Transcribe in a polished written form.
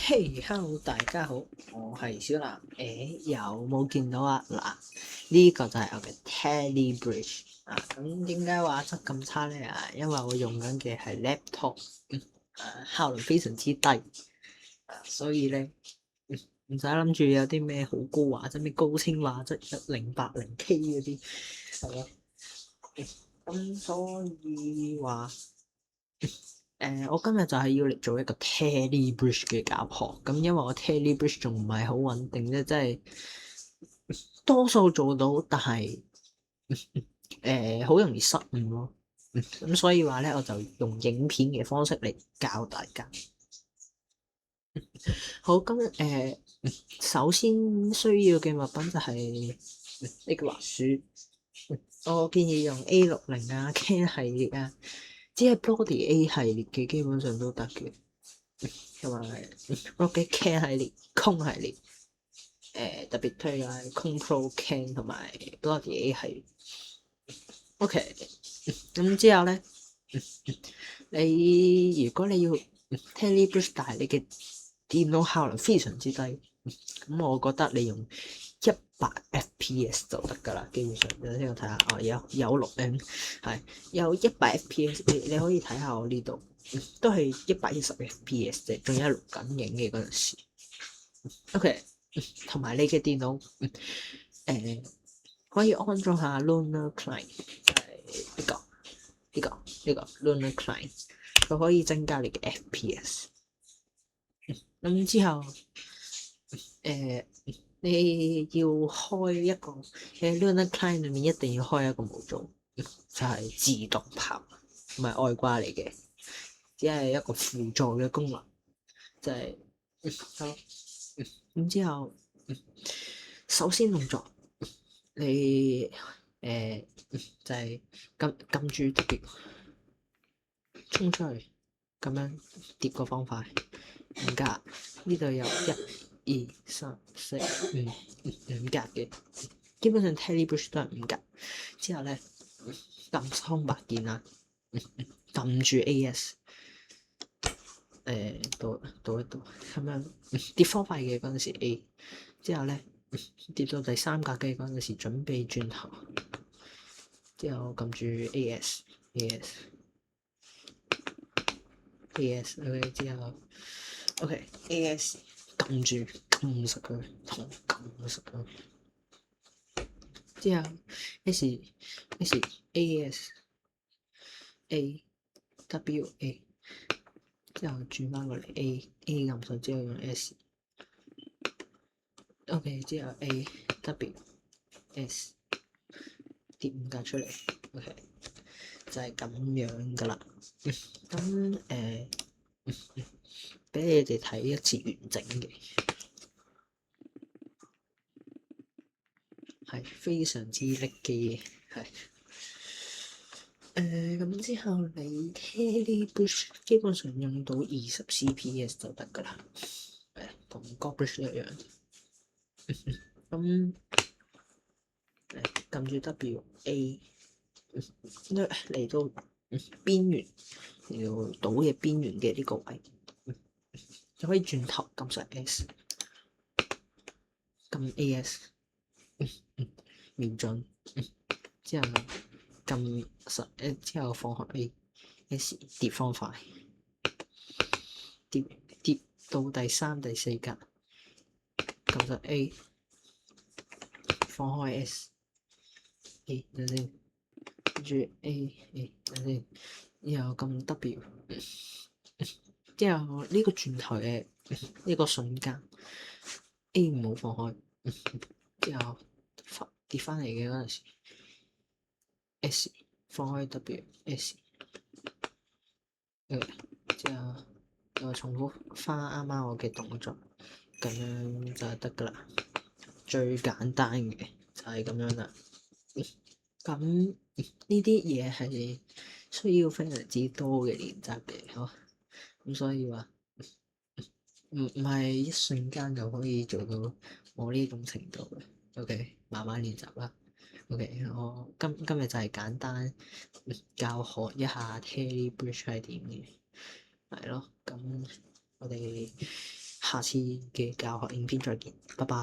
嘿，hello，大家好，我係小藍。有冇見到啊？嗱，呢個就係我嘅 Tele Bridge 啊。咁點解畫質咁差咧？因為我用緊嘅係 laptop，效能非常之低，所以咧唔使諗住有啲咩好高畫質，咩高清畫質1080K 嗰啲，係咯。咁所以話。我今日就係要嚟做一個 Tele Bridge 嘅教學，咁因為我 Tele Bridge 仲唔係好穩定啫，即係多數做到，但係好容易失誤咯。咁所以話咧，我就用影片嘅方式嚟教大家。好，咁首先需要嘅物品就係呢個滑鼠，我建議用 A60啊、Canon 系列啊，只係 Body A 系列嘅基本上都得嘅。同埋 Rocket Can 系列、空系列，特別推介空 Pro Can 同埋 Bloody A 系列。OK，咁之後咧，如果你要 Tele Bridge，但係你嘅電腦效能非常之低，咁我覺得你用100 FPS 就得㗎啦。基本上，等先我睇下，有錄音，係有100 FPS，你可以睇下我呢度。都係110 FPS 啫，仲有錄緊影嘅嗰陣時。OK，同埋你嘅電腦，可以安裝下 Lunar Client，就係呢個 Lunar Client，佢可以增加你嘅 FPS。咁之後，你要開一個喺 Lunar Client 裏面一定要開一個模組，就係自動跑，唔係外掛嚟嘅。只係一個輔助嘅功能，就係好。咁之後，首先動作，你就係撳住 W，衝出去，咁樣疊個方塊，五格，呢度有1、2、3、4、5格嘅，基本上 Tele Bridge 都係5格。之後咧，撳空白鍵啦，撳住 AS。倒一倒咁樣跌方塊嘅嗰陣時 A， 之後咧跌到第3格嘅嗰陣時準備轉頭，之後撳住 AS，OK 之後 OK AS 撳住撳實佢，同撳實佢，之後 AS A W A。之後轉翻過嚟 A 撳實之後用 S，OK 之後 A W S 跌5格出嚟 ，OK 就係咁樣噶啦。咁俾你哋睇一次完整嘅，係非常之叻嘅嘢，係。咁之後你 Tele Bridge 基本上用到20 CPS 就得噶啦，同 God Bridge 一樣。咁撳住 WA，嚟到邊緣，嚟到島嘅邊緣嘅呢個位，就可以轉頭撳實 S， 撳 AS， 瞄準，之後撳實之後放開 AS 疊方塊，疊到第3、第4格，撳實 A， 放開 S， 等先，跟住 A， 等先，然後撳 W， 之後呢個轉頭嘅呢個瞬間 A 唔好放開，之後跌翻嚟嘅嗰陣時 S 放開 W S， 之後又重複翻啱啱我嘅動作，咁樣就得噶啦。最簡單嘅就係咁樣啦。咁呢啲嘢係需要非常之多嘅練習嘅，咁所以話唔係一瞬間就可以做到我呢種程度嘅。OK， 慢慢練習啦。OK， 我今日就係簡單教學一下 Tele Bridge 係點嘅，係咯。咁我哋下次嘅教學影片再見，拜拜。